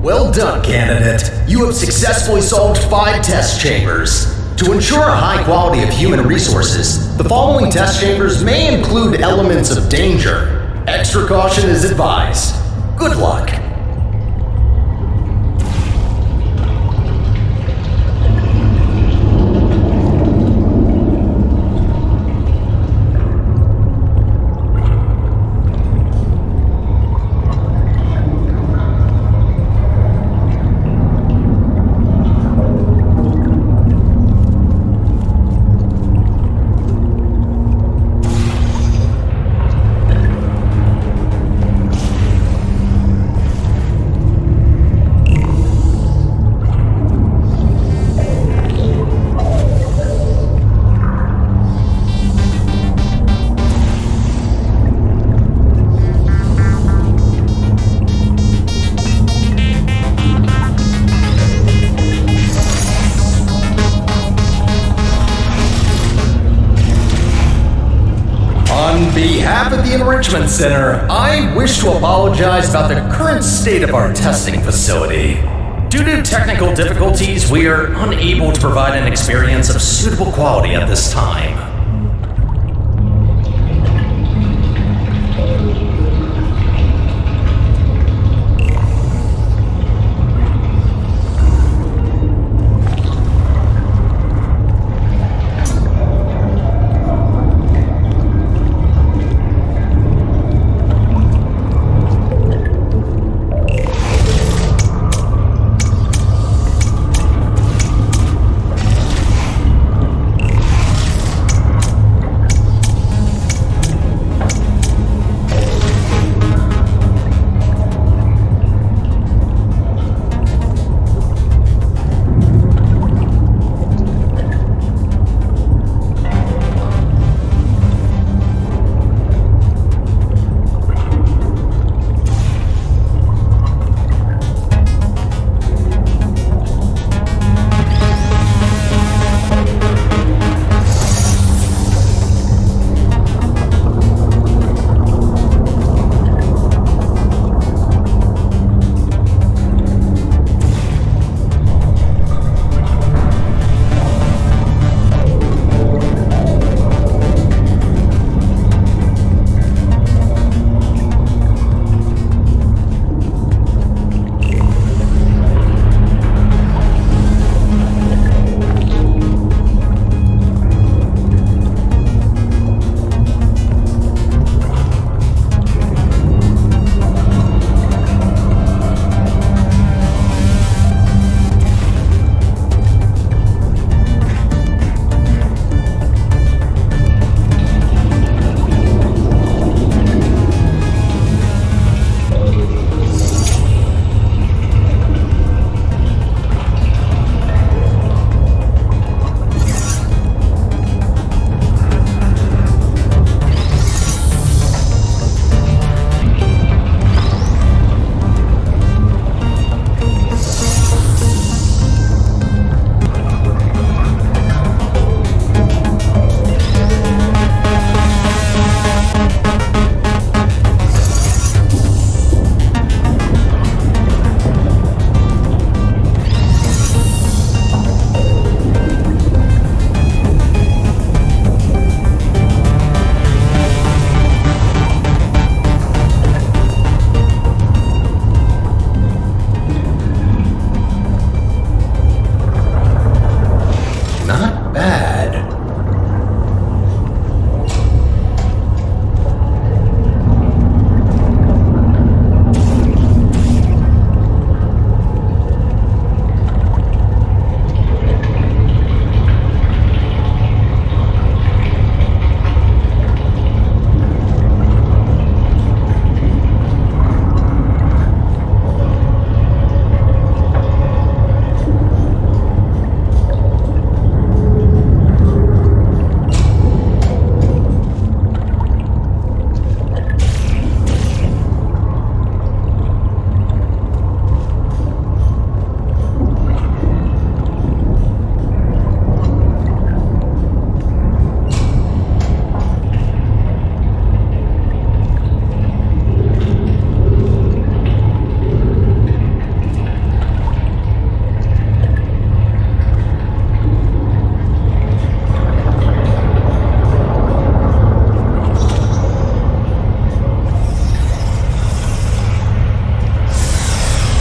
Well done, candidate. You have successfully solved 5 test chambers. To ensure a high quality of human resources, the following test chambers may include elements of danger. Extra caution is advised. Good luck. On behalf of the Enrichment Center, I wish to apologize about the current state of our testing facility. Due to technical difficulties, we are unable to provide an experience of suitable quality at this time.